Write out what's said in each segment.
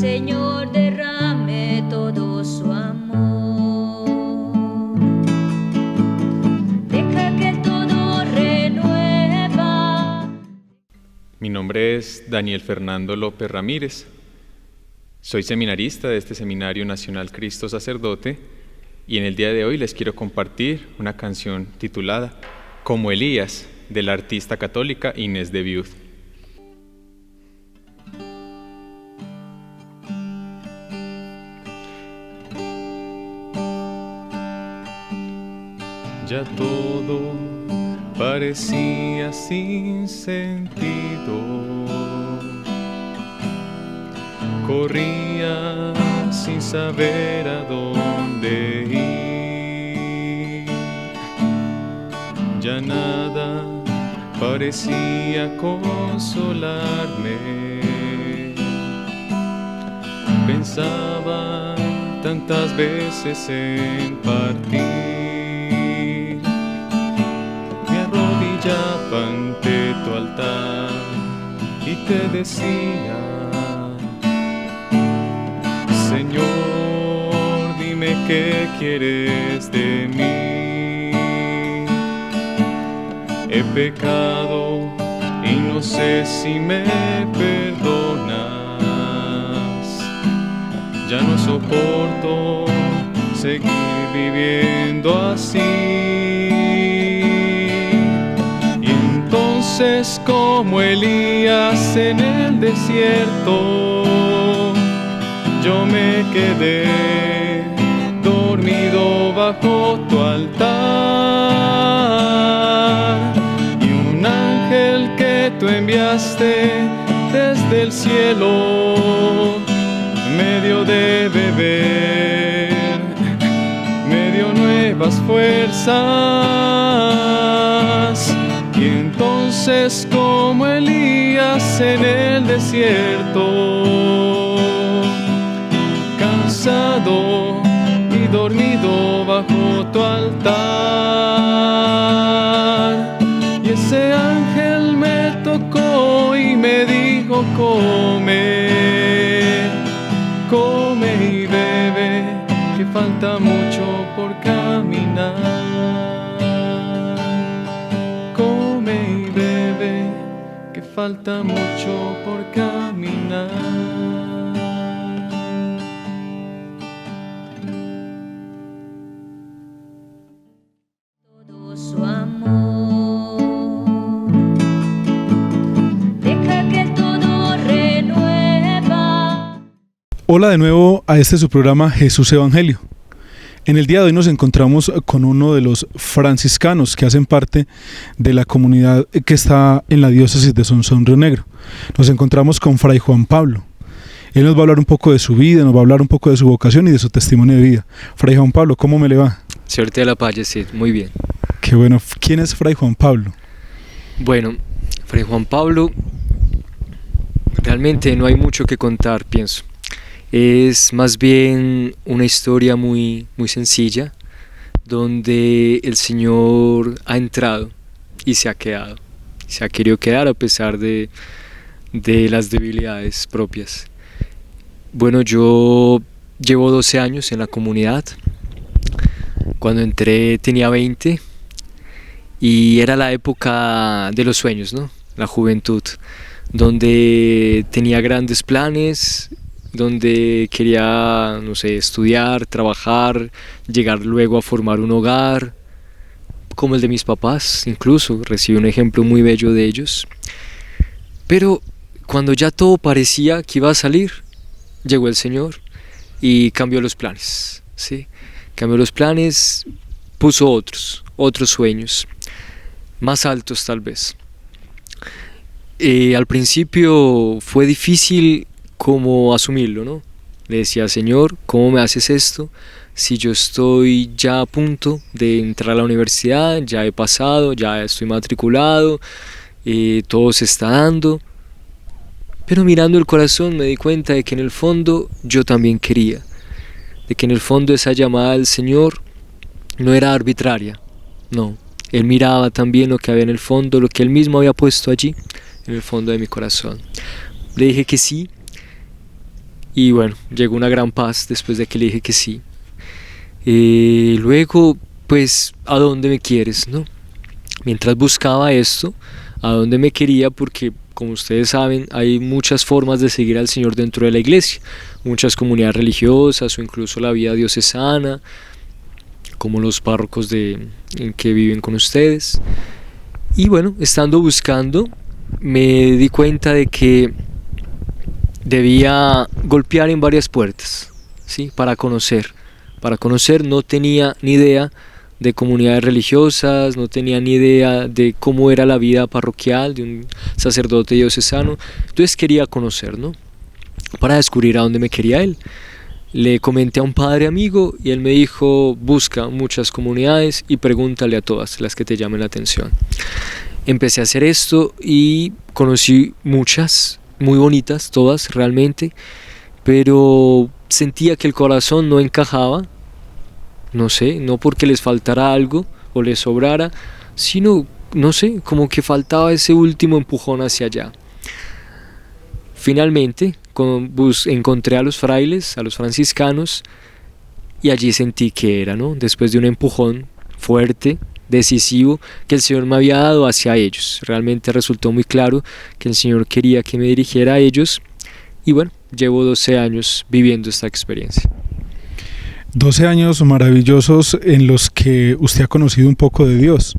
Señor derrame todo su amor. Deja que todo renueva. Mi nombre es Daniel Fernando López Ramírez. Soy seminarista de este Seminario Nacional Cristo Sacerdote y en el día de hoy les quiero compartir una canción titulada Como Elías, de la artista católica Inés de Viud. Ya todo parecía sin sentido. Corría sin saber a dónde ir. Ya nada parecía consolarme. Pensaba tantas veces en partir. Me arrodillaba ante tu altar y te decía: Señor, dime qué quieres de mí. He pecado y no sé si me perdonas. Ya no soporto seguir viviendo así. Y entonces, como Elías en el desierto, yo me quedé dormido bajo tu altar, y un ángel que tú enviaste desde el cielo me dio de beber, me dio nuevas fuerzas. Y entonces, como Elías en el desierto, cansado y dormido bajo tu altar, y ese ángel me tocó y me dijo: come, come y bebe, que falta mucho por caminar. Come y bebe, que falta mucho por caminar. Hola de nuevo a este su programa Jesús Evangelio. En el día de hoy nos encontramos con uno de los franciscanos que hacen parte de la comunidad que está en la diócesis de Sonsón Río Negro. Nos encontramos con Fray Juan Pablo. Él nos va a hablar un poco de su vida, nos va a hablar un poco de su vocación y de su testimonio de vida. Fray Juan Pablo, ¿cómo me le va? Suerte de la Paz, sí, muy bien. Qué bueno. ¿Quién es Fray Juan Pablo? Bueno, Fray Juan Pablo, realmente no hay mucho que contar, pienso. Es más bien una historia muy sencilla, donde el Señor ha entrado y se ha quedado. Se ha querido quedar a pesar de las debilidades propias. Bueno, yo llevo 12 años en la comunidad. Cuando entré tenía 20 y era la época de los sueños, ¿no? La juventud, donde tenía grandes planes, donde quería, no sé, estudiar, trabajar, llegar luego a formar un hogar, como el de mis papás, incluso recibí un ejemplo muy bello de ellos. Pero cuando ya todo parecía que iba a salir, llegó el Señor y cambió los planes, ¿sí? Cambió los planes, puso otros sueños, más altos tal vez. Al principio fue difícil como asumirlo, ¿no? Le decía: Señor, ¿cómo me haces esto? Si yo estoy ya a punto de entrar a la universidad, ya he pasado, ya estoy matriculado, todo se está dando. Pero mirando el corazón me di cuenta de que en el fondo yo también quería, de que en el fondo esa llamada del Señor no era arbitraria, no. Él miraba también lo que había en el fondo, lo que Él mismo había puesto allí, en el fondo de mi corazón. Le dije que sí, Y bueno, llegó una gran paz después de que le dije que sí. Luego, pues, ¿a dónde me quieres, no? Mientras buscaba esto, ¿a dónde me quería? Porque, como ustedes saben, hay muchas formas de seguir al Señor dentro de la iglesia, muchas comunidades religiosas o incluso la vida diocesana, como los párrocos en que viven con ustedes. Y bueno, estando buscando, me di cuenta de que debía golpear en varias puertas, ¿sí? Para conocer, no tenía ni idea de comunidades religiosas, no tenía ni idea de cómo era la vida parroquial de un sacerdote diocesano. Entonces quería conocer, ¿no? Para descubrir a dónde me quería él. Le comenté a un padre amigo y él me dijo: busca muchas comunidades y pregúntale a todas las que te llamen la atención. Empecé a hacer esto y conocí muchas, muy bonitas todas realmente, pero sentía que el corazón no encajaba, no sé, no porque les faltara algo o les sobrara, sino, no sé, como que faltaba ese último empujón hacia allá. Finalmente encontré a los frailes, a los franciscanos, y allí sentí que era, ¿no? Después de un empujón fuerte, decisivo, que el Señor me había dado hacia ellos. Realmente resultó muy claro que el Señor quería que me dirigiera a ellos, y bueno, llevo 12 años viviendo esta experiencia. 12 años maravillosos en los que usted ha conocido un poco de Dios.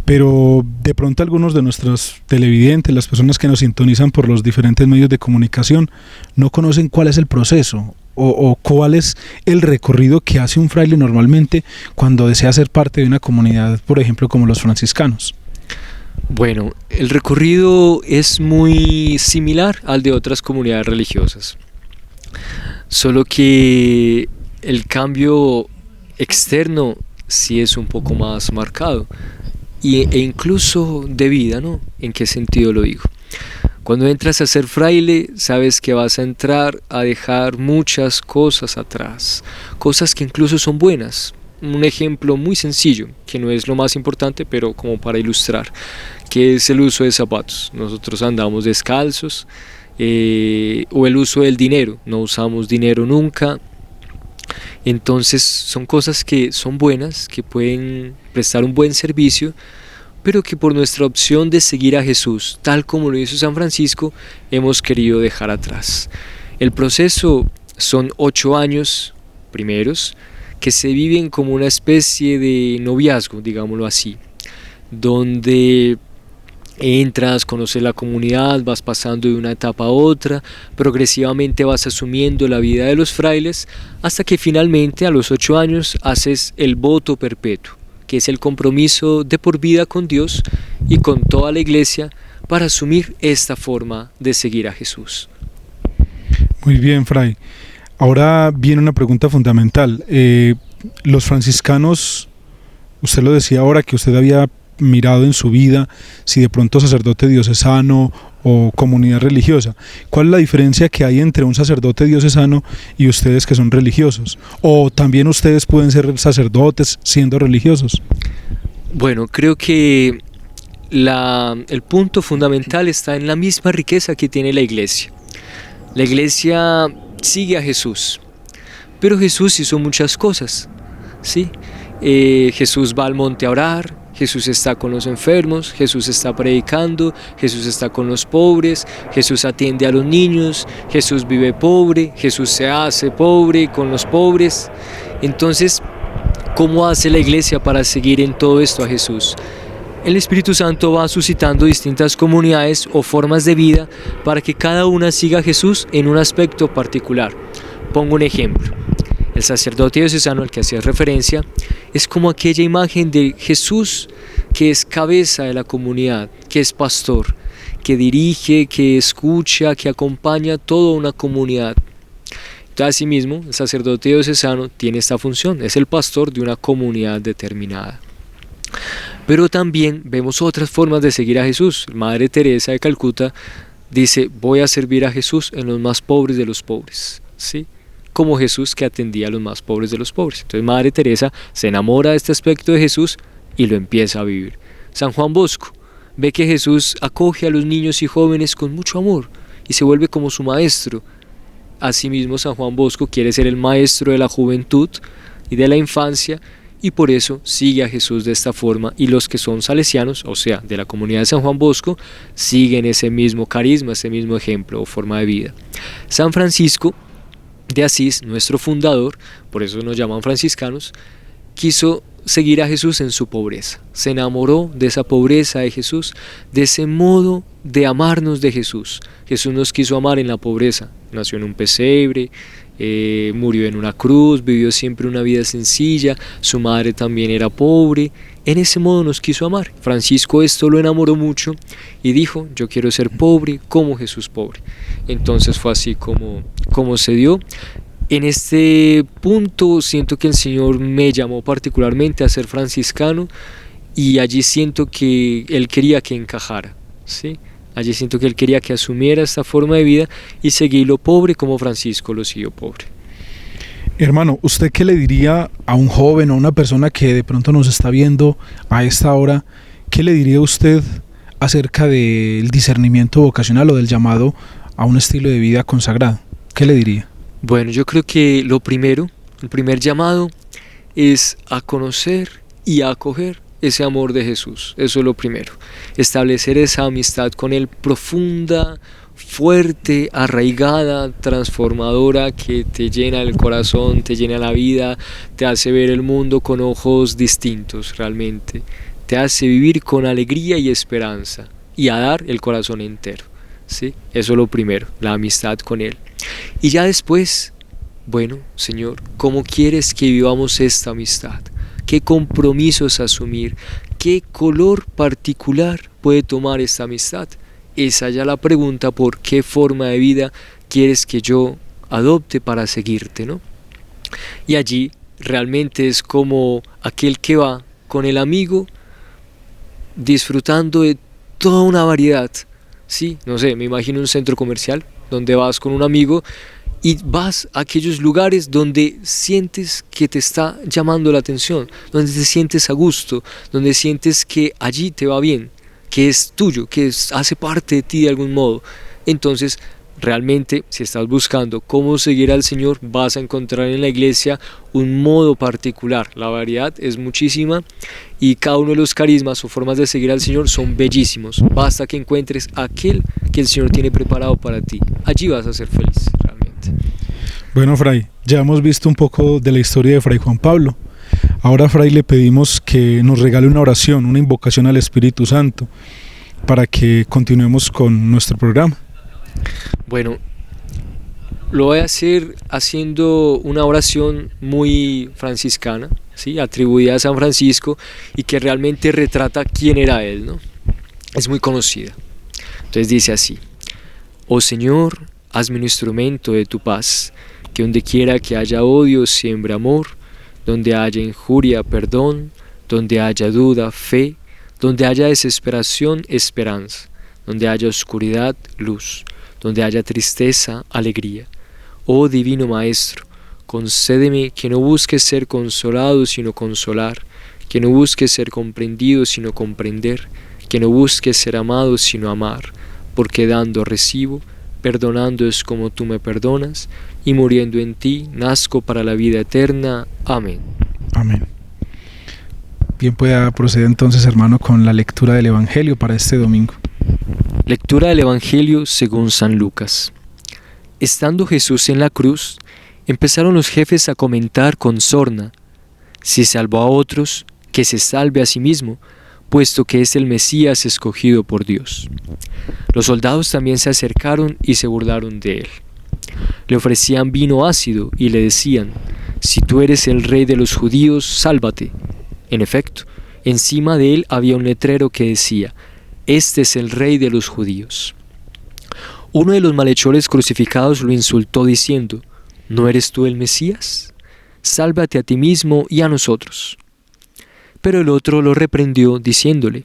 Pero de pronto algunos de nuestros televidentes, las personas que nos sintonizan por los diferentes medios de comunicación, no conocen cuál es el proceso o cuál es el recorrido que hace un fraile normalmente cuando desea ser parte de una comunidad, por ejemplo, como los franciscanos. Bueno, el recorrido es muy similar al de otras comunidades religiosas, solo que el cambio externo sí es un poco más marcado. E incluso de vida, ¿no? ¿En qué sentido lo digo? Cuando entras a ser fraile, sabes que vas a entrar a dejar muchas cosas atrás, cosas que incluso son buenas. Un ejemplo muy sencillo, que no es lo más importante, pero como para ilustrar, que es el uso de zapatos. Nosotros andamos descalzos, o el uso del dinero, no usamos dinero nunca. Entonces son cosas que son buenas, que pueden prestar un buen servicio, pero que por nuestra opción de seguir a Jesús, tal como lo hizo San Francisco, hemos querido dejar atrás. El proceso son 8 años primeros, que se viven como una especie de noviazgo, digámoslo así, donde entras, conoces la comunidad, vas pasando de una etapa a otra, progresivamente vas asumiendo la vida de los frailes, hasta que finalmente a los 8 años haces el voto perpetuo, que es el compromiso de por vida con Dios y con toda la iglesia para asumir esta forma de seguir a Jesús. Muy bien, Fray. Ahora viene una pregunta fundamental. Los franciscanos, usted lo decía ahora, que usted había mirado en su vida si de pronto sacerdote diocesano o comunidad religiosa. ¿Cuál es la diferencia que hay entre un sacerdote diocesano y ustedes que son religiosos? ¿O también ustedes pueden ser sacerdotes siendo religiosos? Bueno, creo que el punto fundamental está en la misma riqueza que tiene la iglesia. La iglesia sigue a Jesús, pero Jesús hizo muchas cosas, ¿sí? Jesús va al monte a orar, Jesús está con los enfermos, Jesús está predicando, Jesús está con los pobres, Jesús atiende a los niños, Jesús vive pobre, Jesús se hace pobre con los pobres. Entonces, ¿cómo hace la iglesia para seguir en todo esto a Jesús? El Espíritu Santo va suscitando distintas comunidades o formas de vida para que cada una siga a Jesús en un aspecto particular. Pongo un ejemplo. El sacerdote diocesano al que hacía referencia es como aquella imagen de Jesús que es cabeza de la comunidad, que es pastor, que dirige, que escucha, que acompaña a toda una comunidad. Entonces, asimismo, el sacerdote diocesano tiene esta función, es el pastor de una comunidad determinada. Pero también vemos otras formas de seguir a Jesús. Madre Teresa de Calcuta dice: voy a servir a Jesús en los más pobres de los pobres, ¿sí? Como Jesús que atendía a los más pobres de los pobres. Entonces Madre Teresa se enamora de este aspecto de Jesús y lo empieza a vivir. San Juan Bosco ve que Jesús acoge a los niños y jóvenes con mucho amor y se vuelve como su maestro. Asimismo, San Juan Bosco quiere ser el maestro de la juventud y de la infancia, y por eso sigue a Jesús de esta forma, y los que son salesianos, o sea, de la comunidad de San Juan Bosco, siguen ese mismo carisma, ese mismo ejemplo o forma de vida. San Francisco de Asís, nuestro fundador, por eso nos llaman franciscanos, quiso seguir a Jesús en su pobreza. Se enamoró de esa pobreza de Jesús, de ese modo de amarnos de Jesús. Jesús nos quiso amar en la pobreza. Nació en un pesebre, murió en una cruz, vivió siempre una vida sencilla, su madre también era pobre. En ese modo nos quiso amar. Francisco esto lo enamoró mucho y dijo: yo quiero ser pobre como Jesús pobre. Entonces fue así como se dio. En este punto siento que el Señor me llamó particularmente a ser franciscano, y allí siento que Él quería que encajara, ¿sí? Allí siento que Él quería que asumiera esta forma de vida y seguirlo pobre como Francisco lo siguió pobre. Hermano, ¿usted qué le diría a un joven o a una persona que de pronto nos está viendo a esta hora? ¿Qué le diría usted acerca del discernimiento vocacional o del llamado a un estilo de vida consagrado? ¿Qué le diría? Bueno, yo creo que el primer llamado es a conocer y a acoger ese amor de Jesús. Eso es lo primero. Establecer esa amistad con Él profunda, fuerte, arraigada, transformadora, que te llena el corazón, te llena la vida, te hace ver el mundo con ojos distintos realmente. Te hace vivir con alegría y esperanza y a dar el corazón entero, ¿sí? Eso es lo primero, la amistad con Él. Y ya después, bueno, Señor, ¿cómo quieres que vivamos esta amistad? ¿Qué compromisos asumir? ¿Qué color particular puede tomar esta amistad? Esa ya la pregunta, por qué forma de vida quieres que yo adopte para seguirte, ¿no? Y allí realmente es como aquel que va con el amigo disfrutando de toda una variedad, ¿sí? No sé, me imagino un centro comercial donde vas con un amigo y vas a aquellos lugares donde sientes que te está llamando la atención, donde te sientes a gusto, donde sientes que allí te va bien, que es tuyo, que hace parte de ti de algún modo. Entonces, realmente, si estás buscando cómo seguir al Señor, vas a encontrar en la iglesia un modo particular. La variedad es muchísima y cada uno de los carismas o formas de seguir al Señor son bellísimos. Basta que encuentres aquel que el Señor tiene preparado para ti. Allí vas a ser feliz, realmente. Bueno, Fray, ya hemos visto un poco de la historia de Fray Juan Pablo. Ahora, Fray, le pedimos que nos regale una oración, una invocación al Espíritu Santo, para que continuemos con nuestro programa. Bueno, lo voy a hacer haciendo una oración muy franciscana, ¿sí? Atribuida a San Francisco y que realmente retrata quién era él, ¿no? Es muy conocida. Entonces dice así: oh Señor, hazme un instrumento de tu paz, que donde quiera que haya odio, siembre amor, donde haya injuria, perdón, donde haya duda, fe, donde haya desesperación, esperanza, donde haya oscuridad, luz, donde haya tristeza, alegría. Oh Divino Maestro, concédeme que no busque ser consolado sino consolar, que no busque ser comprendido sino comprender, que no busque ser amado sino amar, porque dando recibo, perdonando es como tú me perdonas, y muriendo en ti nazco para la vida eterna. Amén. Amén. Bien, pueda proceder entonces, hermano, con la lectura del Evangelio para este domingo. Lectura del Evangelio según San Lucas. Estando Jesús en la cruz, empezaron los jefes a comentar con sorna: si salvó a otros, que se salve a sí mismo, puesto que es el Mesías escogido por Dios. Los soldados también se acercaron y se burlaron de él. Le ofrecían vino ácido y le decían: si tú eres el rey de los judíos, sálvate. En efecto, encima de él había un letrero que decía: este es el rey de los judíos. Uno de los malhechores crucificados lo insultó diciendo: ¿no eres tú el Mesías? Sálvate a ti mismo y a nosotros. Pero el otro lo reprendió diciéndole: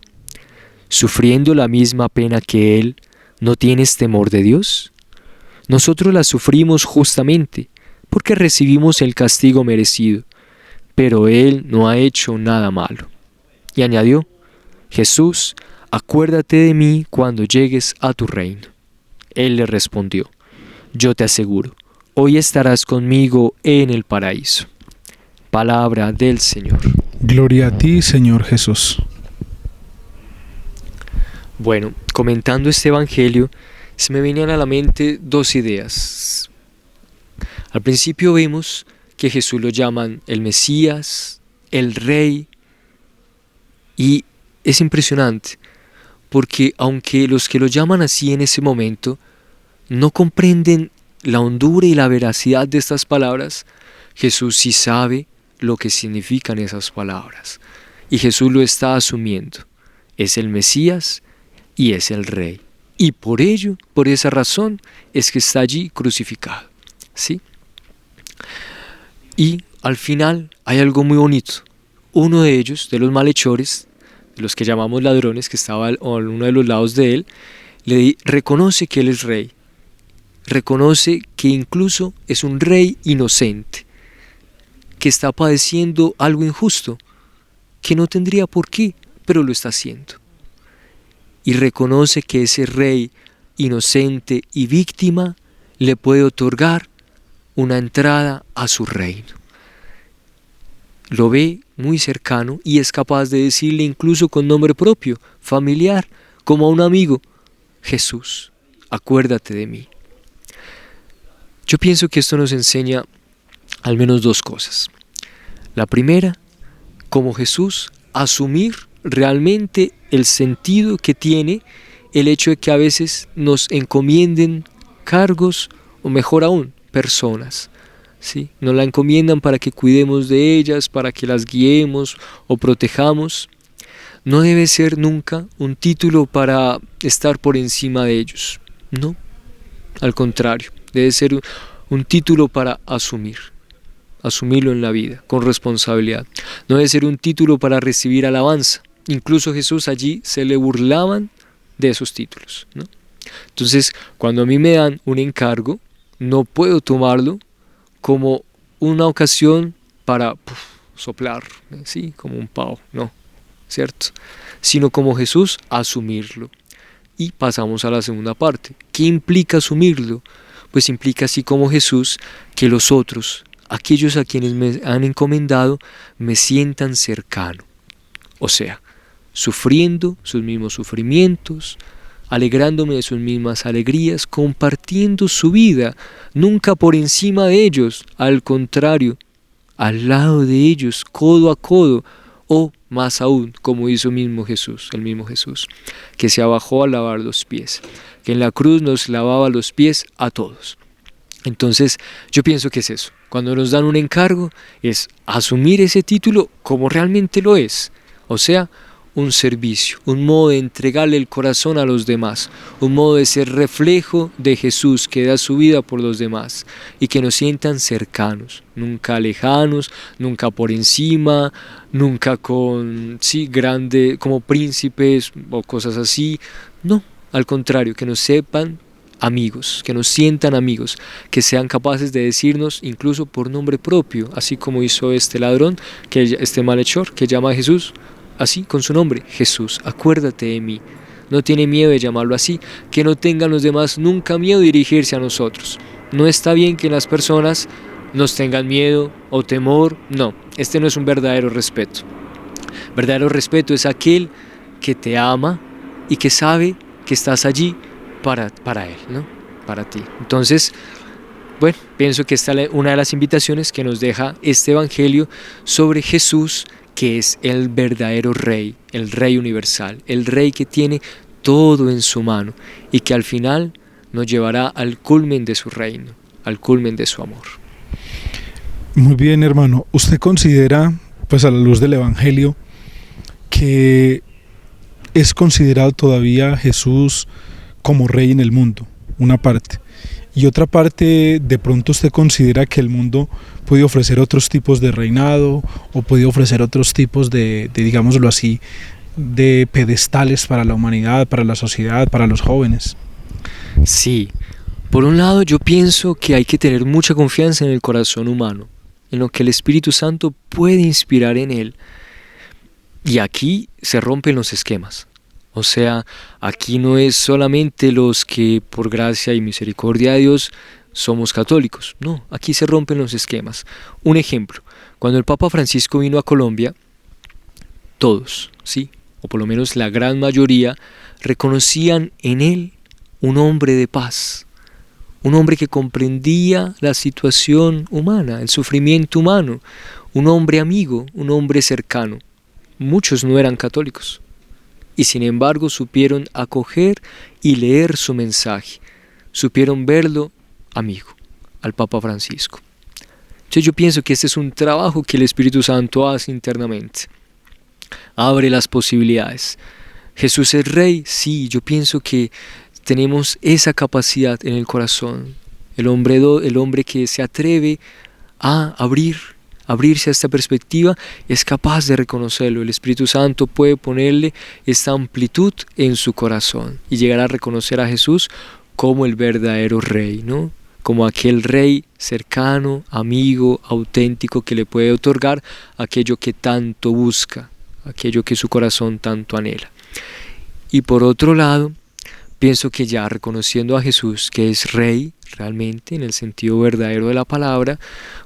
¿sufriendo la misma pena que él, no tienes temor de Dios? Nosotros la sufrimos justamente, porque recibimos el castigo merecido, pero él no ha hecho nada malo. Y añadió: Jesús, acuérdate de mí cuando llegues a tu reino. Él le respondió: yo te aseguro, hoy estarás conmigo en el paraíso. Palabra del Señor. Gloria a ti, Señor Jesús. Bueno, comentando este evangelio, se me venían a la mente dos ideas. Al principio vemos que Jesús lo llaman el Mesías, el Rey, y es impresionante, porque aunque los que lo llaman así en ese momento no comprenden la hondura y la veracidad de estas palabras, Jesús sí sabe lo que significan esas palabras, y Jesús lo está asumiendo. Es el Mesías y es el Rey, y por ello, por esa razón, es que está allí crucificado, ¿sí? Y al final hay algo muy bonito. Uno de ellos, de los malhechores, de los que llamamos ladrones, que estaba a uno de los lados de él, reconoce que él es rey. Reconoce que incluso es un rey inocente, que está padeciendo algo injusto, que no tendría por qué, pero lo está haciendo. Y reconoce que ese rey inocente y víctima le puede otorgar una entrada a su reino. Lo ve muy cercano y es capaz de decirle incluso con nombre propio, familiar, como a un amigo: Jesús, acuérdate de mí. Yo pienso que esto nos enseña al menos dos cosas. La primera, como Jesús, asumir realmente el sentido que tiene el hecho de que a veces nos encomienden cargos, o mejor aún, personas, ¿sí? Nos la encomiendan para que cuidemos de ellas, para que las guiemos o protejamos. No debe ser nunca un título para estar por encima de ellos, no, al contrario, debe ser un título para asumirlo en la vida, con responsabilidad. No debe ser un título para recibir alabanza. Incluso Jesús allí se le burlaban de esos títulos, ¿no? Entonces, cuando a mí me dan un encargo, no puedo tomarlo como una ocasión para soplar, ¿sí? Como un pavo, no, ¿cierto? Sino como Jesús, asumirlo. Y pasamos a la segunda parte. ¿Qué implica asumirlo? Pues implica, así como Jesús, que los otros, aquellos a quienes me han encomendado, me sientan cercano. O sea, sufriendo sus mismos sufrimientos, alegrándome de sus mismas alegrías, compartiendo su vida, nunca por encima de ellos, al contrario, al lado de ellos, codo a codo, o más aún, como hizo mismo Jesús, el mismo Jesús, que se abajó a lavar los pies, que en la cruz nos lavaba los pies a todos. Entonces, yo pienso que es eso. Cuando nos dan un encargo, es asumir ese título como realmente lo es, o sea, un servicio, un modo de entregarle el corazón a los demás, un modo de ser reflejo de Jesús que da su vida por los demás y que nos sientan cercanos, nunca lejanos, nunca por encima, nunca grande como príncipes o cosas así. No, al contrario, que nos sepan amigos, que nos sientan amigos, que sean capaces de decirnos incluso por nombre propio, así como hizo este ladrón, este malhechor que llama a Jesús así con su nombre: Jesús, acuérdate de mí. No tiene miedo de llamarlo así. Que no tengan los demás nunca miedo de dirigirse a nosotros. No está bien que las personas nos tengan miedo o temor. No, este no es un verdadero respeto. Verdadero respeto es aquel que te ama y que sabe que estás allí para él, ¿no? Para ti. Entonces, bueno, pienso que esta es una de las invitaciones que nos deja este evangelio sobre Jesús, que es el verdadero Rey, el Rey universal, el Rey que tiene todo en su mano y que al final nos llevará al culmen de su reino, al culmen de su amor. Muy bien, hermano. ¿Usted considera, pues a la luz del Evangelio, que es considerado todavía Jesús como Rey en el mundo? Una parte. Y otra parte, de pronto usted considera que el mundo puede ofrecer otros tipos de reinado o puede ofrecer otros tipos de digámoslo así, de pedestales para la humanidad, para la sociedad, para los jóvenes. Sí, por un lado yo pienso que hay que tener mucha confianza en el corazón humano, en lo que el Espíritu Santo puede inspirar en él. Y aquí se rompen los esquemas. O sea, aquí no es solamente los que por gracia y misericordia de Dios somos católicos. No, aquí se rompen los esquemas. Un ejemplo, cuando el Papa Francisco vino a Colombia, todos, sí, o por lo menos la gran mayoría, reconocían en él un hombre de paz, un hombre que comprendía la situación humana, el sufrimiento humano, un hombre amigo, un hombre cercano. Muchos no eran católicos y sin embargo supieron acoger y leer su mensaje, supieron verlo amigo, al Papa Francisco. Entonces yo pienso que este es un trabajo que el Espíritu Santo hace internamente. Abre las posibilidades. ¿Jesús es Rey? Sí, yo pienso que tenemos esa capacidad en el corazón. El hombre que se atreve a abrirse a esta perspectiva es capaz de reconocerlo. El Espíritu Santo puede ponerle esta amplitud en su corazón y llegar a reconocer a Jesús como el verdadero Rey, ¿no? Como aquel Rey cercano, amigo, auténtico que le puede otorgar aquello que tanto busca, aquello que su corazón tanto anhela. Y por otro lado, pienso que ya reconociendo a Jesús que es Rey realmente en el sentido verdadero de la palabra,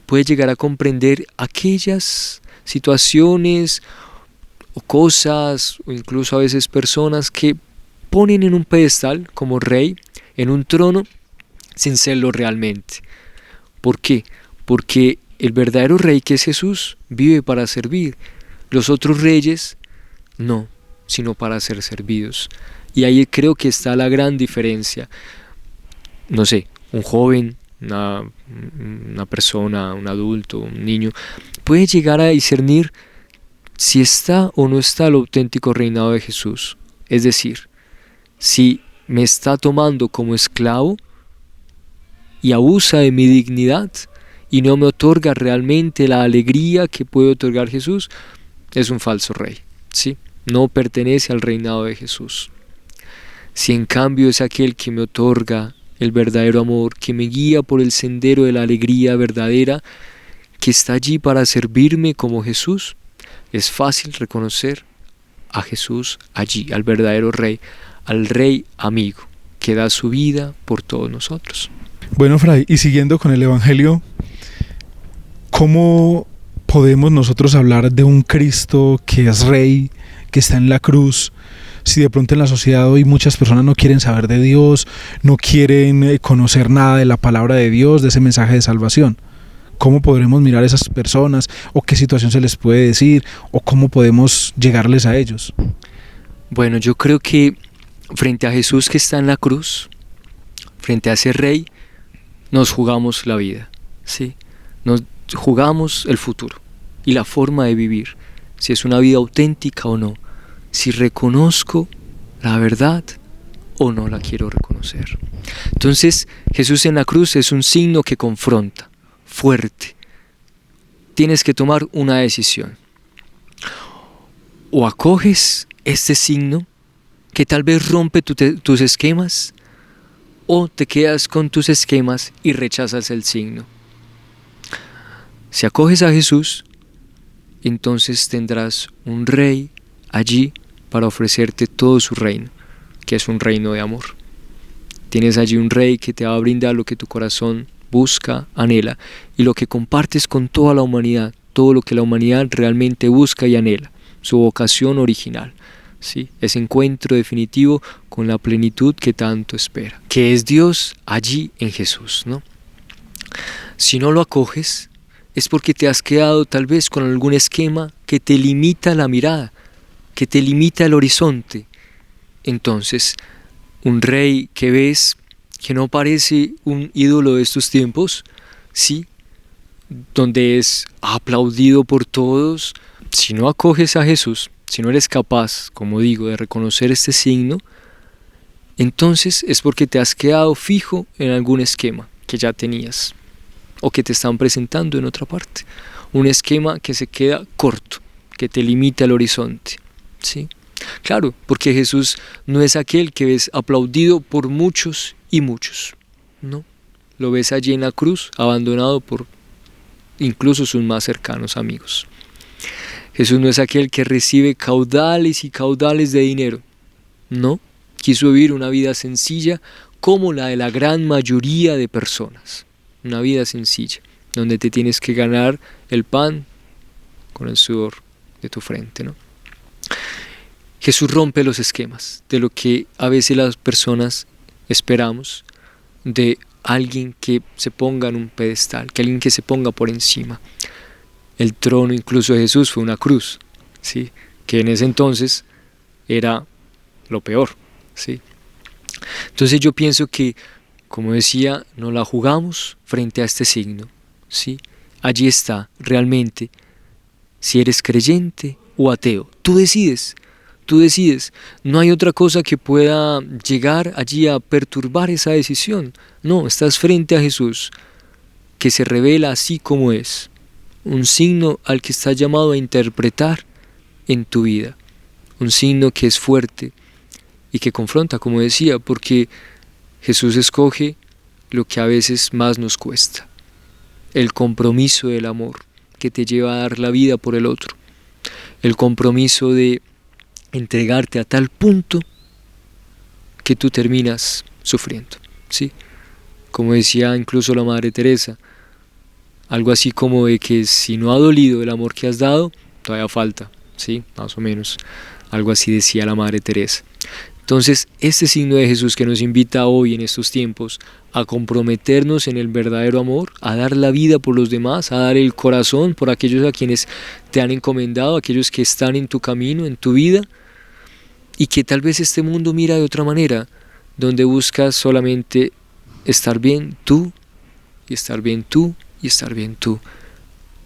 puede llegar a comprender aquellas situaciones o cosas o incluso a veces personas que ponen en un pedestal como Rey, en un trono, sin serlo realmente. ¿Por qué? Porque el verdadero Rey que es Jesús vive para servir. Los otros reyes no, sino para ser servidos. Y ahí creo que está la gran diferencia. No sé, un joven, una persona, un adulto, un niño, puede llegar a discernir si está o no está el auténtico reinado de Jesús. Es decir, si me está tomando como esclavo y abusa de mi dignidad y no me otorga realmente la alegría que puede otorgar Jesús, es un falso rey, ¿sí? No pertenece al reinado de Jesús. Si en cambio es aquel que me otorga el verdadero amor, que me guía por el sendero de la alegría verdadera, que está allí para servirme como Jesús, es fácil reconocer a Jesús allí, al verdadero Rey, al Rey amigo, que da su vida por todos nosotros. Bueno, Fray, y siguiendo con el Evangelio, ¿cómo podemos nosotros hablar de un Cristo que es Rey, que está en la cruz, si de pronto en la sociedad hoy muchas personas no quieren saber de Dios, no quieren conocer nada de la palabra de Dios, de ese mensaje de salvación? ¿Cómo podremos mirar a esas personas? ¿O qué situación se les puede decir? ¿O cómo podemos llegarles a ellos? Bueno, yo creo que frente a Jesús que está en la cruz, frente a ese Rey, nos jugamos la vida, ¿sí? Nos jugamos el futuro y la forma de vivir, si es una vida auténtica o no, si reconozco la verdad o no la quiero reconocer. Entonces, Jesús en la cruz es un signo que confronta, fuerte. Tienes que tomar una decisión. O acoges este signo que tal vez rompe tus esquemas, o te quedas con tus esquemas y rechazas el signo. Si acoges a Jesús, entonces tendrás un Rey allí para ofrecerte todo su reino, que es un reino de amor. Tienes allí un Rey que te va a brindar lo que tu corazón busca, anhela, y lo que compartes con toda la humanidad, todo lo que la humanidad realmente busca y anhela, su vocación original, ¿sí? Ese encuentro definitivo con la plenitud que tanto espera, que es Dios allí en Jesús, ¿no? Si no lo acoges, es porque te has quedado tal vez con algún esquema que te limita la mirada, que te limita el horizonte. Entonces, un Rey que ves que no parece un ídolo de estos tiempos, ¿sí? Donde es aplaudido por todos. Si no acoges a Jesús, si no eres capaz, como digo, de reconocer este signo, entonces es porque te has quedado fijo en algún esquema que ya tenías o que te están presentando en otra parte. Un esquema que se queda corto, que te limita el horizonte, ¿sí? Claro, porque Jesús no es aquel que ves aplaudido por muchos y muchos, ¿no? Lo ves allí en la cruz, abandonado por incluso sus más cercanos amigos. Jesús no es aquel que recibe caudales y caudales de dinero, no, quiso vivir una vida sencilla como la de la gran mayoría de personas. Una vida sencilla, donde te tienes que ganar el pan con el sudor de tu frente, ¿no? Jesús rompe los esquemas de lo que a veces las personas esperamos de alguien que se ponga en un pedestal, que alguien que se ponga por encima. El trono incluso de Jesús fue una cruz, ¿sí? Que en ese entonces era lo peor, ¿sí? Entonces yo pienso que, como decía, nos la jugamos frente a este signo, ¿sí? Allí está realmente si eres creyente o ateo. Tú decides. No hay otra cosa que pueda llegar allí a perturbar esa decisión. No, estás frente a Jesús, que se revela así como es. Un signo al que estás llamado a interpretar en tu vida. Un signo que es fuerte y que confronta, como decía, porque Jesús escoge lo que a veces más nos cuesta. El compromiso del amor que te lleva a dar la vida por el otro. El compromiso de entregarte a tal punto que tú terminas sufriendo, ¿sí? Como decía incluso la Madre Teresa, algo así como de que si no ha dolido el amor que has dado, todavía falta, ¿sí? Más o menos, algo así decía la Madre Teresa. Entonces, este signo de Jesús que nos invita hoy en estos tiempos a comprometernos en el verdadero amor, a dar la vida por los demás, a dar el corazón por aquellos a quienes te han encomendado, aquellos que están en tu camino, en tu vida, y que tal vez este mundo mira de otra manera, donde buscas solamente estar bien tú, y estar bien tú, y estar bien tú,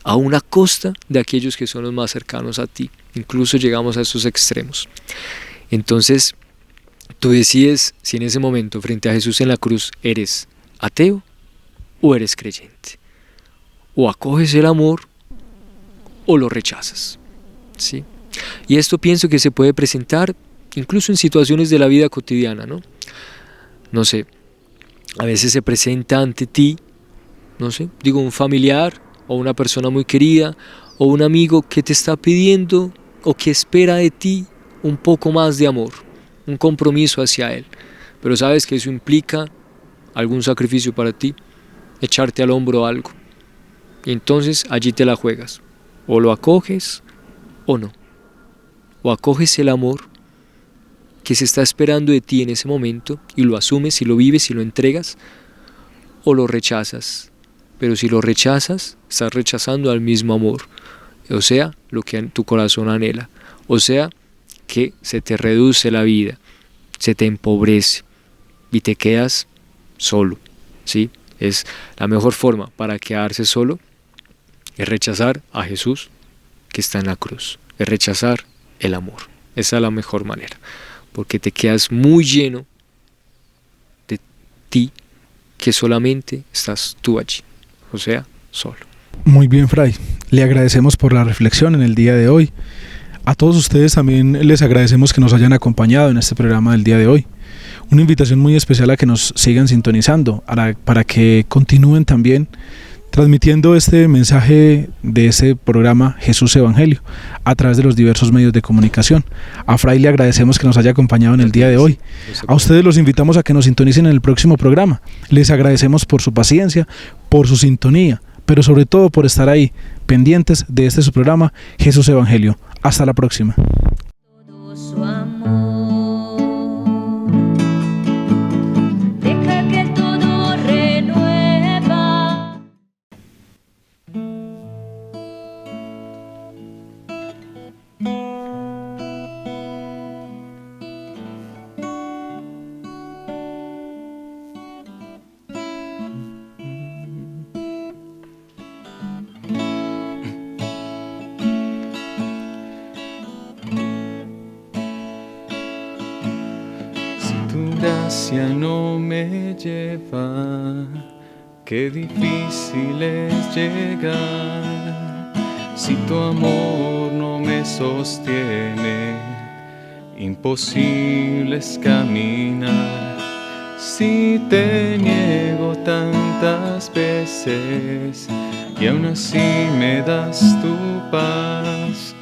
a una costa de aquellos que son los más cercanos a ti. Incluso llegamos a esos extremos. Entonces, tú decides si en ese momento, frente a Jesús en la cruz, eres ateo o eres creyente. O acoges el amor o lo rechazas, ¿sí? Y esto pienso que se puede presentar incluso en situaciones de la vida cotidiana, ¿no? No sé, a veces se presenta ante ti, no sé, digo un familiar o una persona muy querida o un amigo que te está pidiendo o que espera de ti un poco más de amor, un compromiso hacia él, pero sabes que eso implica algún sacrificio para ti, echarte al hombro algo, y entonces allí te la juegas, o lo acoges o no, o acoges el amor que se está esperando de ti en ese momento y lo asumes y lo vives y lo entregas, o lo rechazas. Pero si lo rechazas, estás rechazando al mismo amor, o sea, lo que tu corazón anhela, o sea, que se te reduce la vida, se te empobrece y te quedas solo, ¿sí? Es la mejor forma para quedarse solo, es rechazar a Jesús que está en la cruz, es rechazar el amor. Esa es la mejor manera, porque te quedas muy lleno de ti, que solamente estás tú allí, o sea, solo. Muy bien, Fray. Le agradecemos por la reflexión en el día de hoy. A todos ustedes también les agradecemos que nos hayan acompañado en este programa del día de hoy. Una invitación muy especial a que nos sigan sintonizando, para que continúen también transmitiendo este mensaje de este programa Jesús Evangelio a través de los diversos medios de comunicación. A Fray le agradecemos que nos haya acompañado en el día de hoy. A ustedes los invitamos a que nos sintonicen en el próximo programa. Les agradecemos por su paciencia, por su sintonía, pero sobre todo por estar ahí, pendientes de este su programa Jesús Evangelio. Hasta la próxima. Todo su amor. Deja que todo renueva. Gracia no me lleva, qué difícil es llegar. Si tu amor no me sostiene, imposible es caminar. Si te niego tantas veces y aún así me das tu paz,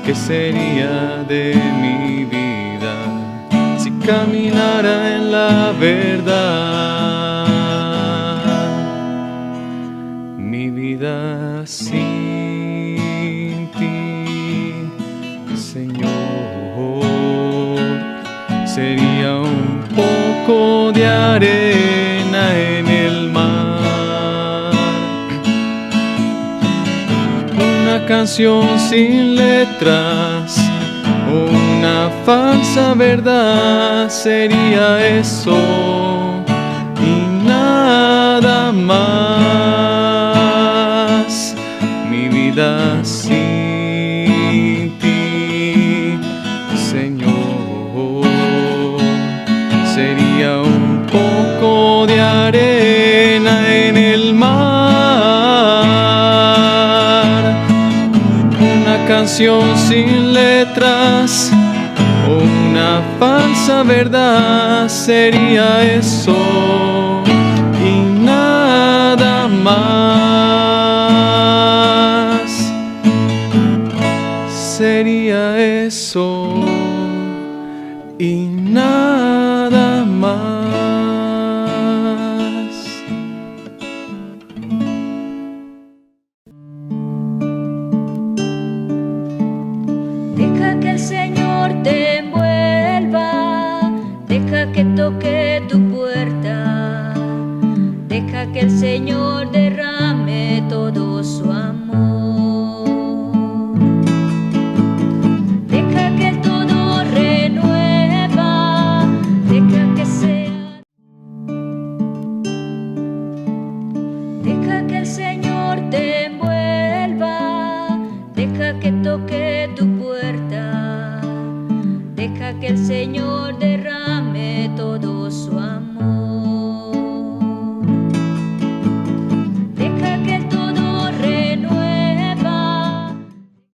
¿qué sería de mi vida? caminara en la verdad. Mi vida sin ti, Señor, sería un poco de arena en el mar, una canción sin letras, una falsa verdad, sería eso y nada más. Mi vida sin ti, Señor, sería un poco de arena en el mar, una canción sin letras, una falsa verdad, sería eso y nada más. Sería eso y nada más. Deja que el Señor te envuelva, deja que toque tu puerta, deja que el Señor derrame todo su amor. Deja que todo renueva, deja que sea. Deja que el Señor te envuelva, deja que toque tu puerta, deja que el Señor derrame